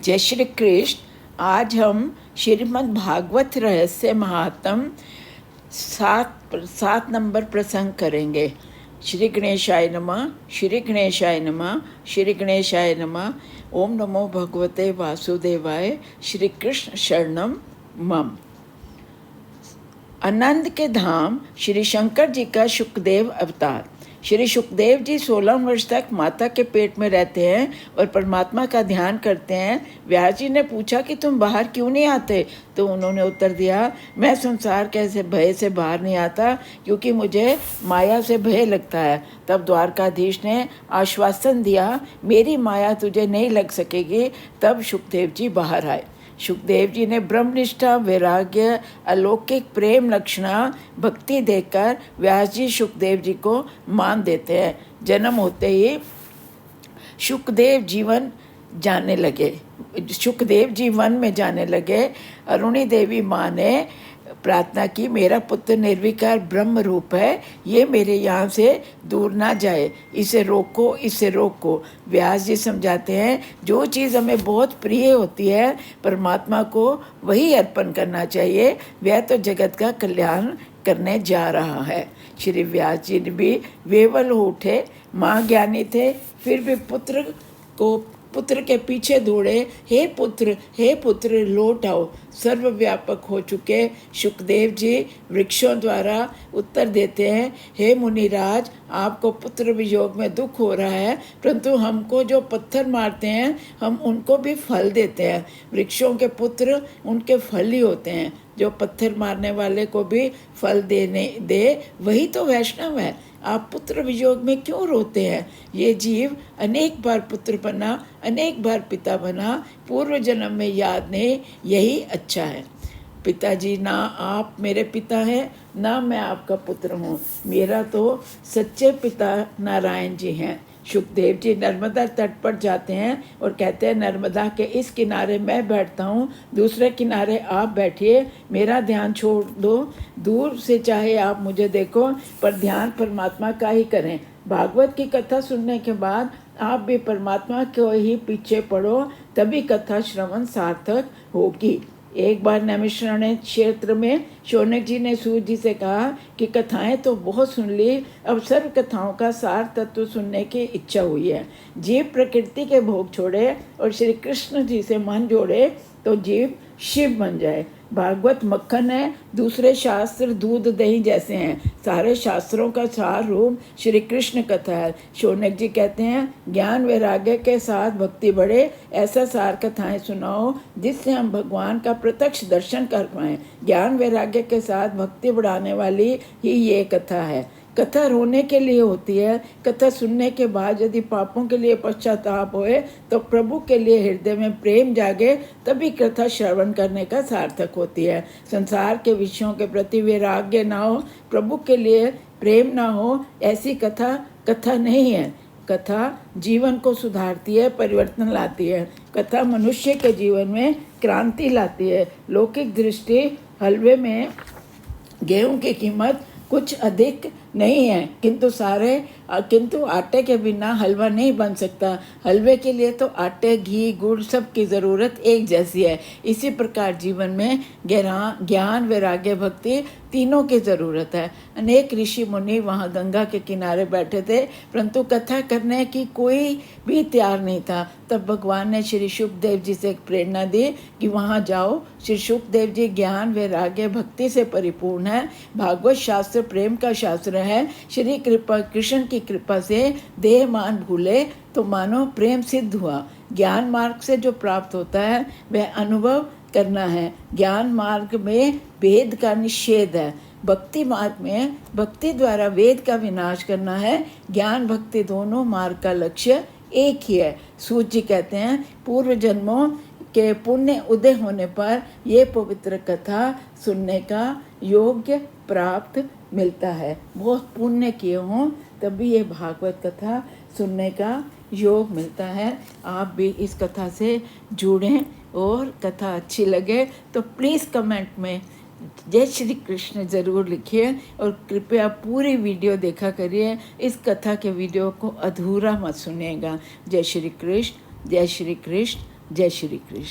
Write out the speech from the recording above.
जय श्री कृष्ण। आज हम श्रीमद् भागवत रहस्य महात्म सात नंबर प्रसंग करेंगे। श्री गणेशाय नमः, श्री गणेशाय नमः, श्री गणेशाय नमः। ओम नमो भगवते वासुदेवाय। श्री कृष्ण शरणम मम। आनंद के धाम श्री शंकर जी का शुकदेव अवतार। श्री शुकदेव जी 16 वर्ष तक माता के पेट में रहते हैं और परमात्मा का ध्यान करते हैं। व्यास जी ने पूछा कि तुम बाहर क्यों नहीं आते, तो उन्होंने उत्तर दिया, मैं संसार के भय से बाहर नहीं आता क्योंकि मुझे माया से भय लगता है। तब द्वारकाधीश ने आश्वासन दिया, मेरी माया तुझे नहीं लग सकेगी। तब शुकदेव जी बाहर आए। शुकदेव जी ने ब्रह्मनिष्ठा, वैराग्य, अलौकिक प्रेम लक्षणा, भक्ति देखकर व्यास जी शुकदेव जी को मान देते हैं। जन्म होते ही शुकदेव जी वन में जाने लगे। अरुणी देवी माँ ने प्रार्थना की, मेरा पुत्र निर्विकार ब्रह्म रूप है, ये मेरे यहाँ से दूर ना जाए, इसे रोको, इसे रोको। व्यास जी समझाते हैं, जो चीज़ हमें बहुत प्रिय होती है परमात्मा को वही अर्पण करना चाहिए, वह तो जगत का कल्याण करने जा रहा है। श्री व्यास जी भी वेवल हो उठे। माँ ज्ञानी थे, फिर भी पुत्र के पीछे दौड़े। हे पुत्र लौट आओ। सर्वव्यापक हो चुके शुकदेव जी वृक्षों द्वारा उत्तर देते हैं, हे मुनिराज, आपको पुत्र वियोग में दुख हो रहा है, परंतु हमको जो पत्थर मारते हैं हम उनको भी फल देते हैं। वृक्षों के पुत्र उनके फल ही होते हैं। जो पत्थर मारने वाले को भी फल दे वही तो वैष्णव है। आप पुत्र वियोग में क्यों रोते हैं? ये जीव अनेक बार पुत्र बना, अनेक बार पिता बना, पूर्व जन्म में याद नहीं, यही अच्छा है। पिताजी, ना आप मेरे पिता हैं ना मैं आपका पुत्र हूँ, मेरा तो सच्चे पिता नारायण जी हैं। शुकदेव जी नर्मदा तट पर जाते हैं और कहते हैं, नर्मदा के इस किनारे मैं बैठता हूँ, दूसरे किनारे आप बैठिए, मेरा ध्यान छोड़ दो। दूर से चाहे आप मुझे देखो, पर ध्यान परमात्मा का ही करें। भागवत की कथा सुनने के बाद आप भी परमात्मा को ही पीछे पड़ो, तभी कथा श्रवण सार्थक होगी। एक बार नैमिषारण्य क्षेत्र में शौनक जी ने सूत जी से कहा कि कथाएं तो बहुत सुन ली, अब सर्व कथाओं का सार तत्व सुनने की इच्छा हुई है। जीव प्रकृति के भोग छोड़े और श्री कृष्ण जी से मन जोड़े तो जीव शिव बन जाए। भागवत मक्खन है, दूसरे शास्त्र दूध दही जैसे हैं। सारे शास्त्रों का सार रूप श्री कृष्ण कथा है। शौनक जी कहते हैं, ज्ञान वैराग्य के साथ भक्ति बढ़े, ऐसा सार कथाएं सुनाओ जिससे हम भगवान का प्रत्यक्ष दर्शन कर पाएं। ज्ञान वैराग्य के साथ भक्ति बढ़ाने वाली ही ये कथा है। कथा रोने के लिए होती है। कथा सुनने के बाद यदि पापों के लिए पश्चाताप होए तो प्रभु के लिए हृदय में प्रेम जागे, तभी कथा श्रवण करने का सार्थक होती है। संसार के विषयों के प्रति वैराग्य ना हो, प्रभु के लिए प्रेम ना हो, ऐसी कथा नहीं है। कथा जीवन को सुधारती है, परिवर्तन लाती है। कथा मनुष्य के जीवन में क्रांति लाती है। लौकिक दृष्टि हलवे में गेहूं की कीमत कुछ अधिक नहीं है, किंतु आटे के बिना हलवा नहीं बन सकता। हलवे के लिए तो आटे, घी, गुड़ सब की ज़रूरत एक जैसी है। इसी प्रकार जीवन में ज्ञान वैराग्य भक्ति तीनों की ज़रूरत है। अनेक ऋषि मुनि वहाँ गंगा के किनारे बैठे थे, परंतु कथा करने की कोई भी तैयार नहीं था। तब भगवान ने श्री शुकदेव जी से एक प्रेरणा दी कि वहाँ जाओ। श्री शुकदेव जी ज्ञान वैराग्य भक्ति से परिपूर्ण है। भागवत शास्त्र प्रेम का शास्त्र है। श्री कृष्ण की कृपा से देह मान भूले तो मानो प्रेम सिद्ध हुआ। ज्ञान मार्ग से जो प्राप्त होता है वह अनुभव करना है। ज्ञान मार्ग में भेद का निषेध है। भक्ति मार्ग में भक्ति द्वारा वेद का विनाश करना है। ज्ञान भक्ति दोनों मार्ग का लक्ष्य एक ही है। सूत जी कहते हैं, पूर्व जन्मों के पुण्य उदय होने पर ये पवित्र कथा सुनने का योग्य प्राप्त मिलता है। बहुत पुण्य किए हों तभी ये भागवत कथा सुनने का योग मिलता है। आप भी इस कथा से जुड़ें और कथा अच्छी लगे तो प्लीज़ कमेंट में जय श्री कृष्ण ज़रूर लिखिए और कृपया पूरी वीडियो देखा करिए। इस कथा के वीडियो को अधूरा मत सुनिएगा। जय श्री कृष्ण, जय श्री कृष्ण। जय श्री कृष्ण।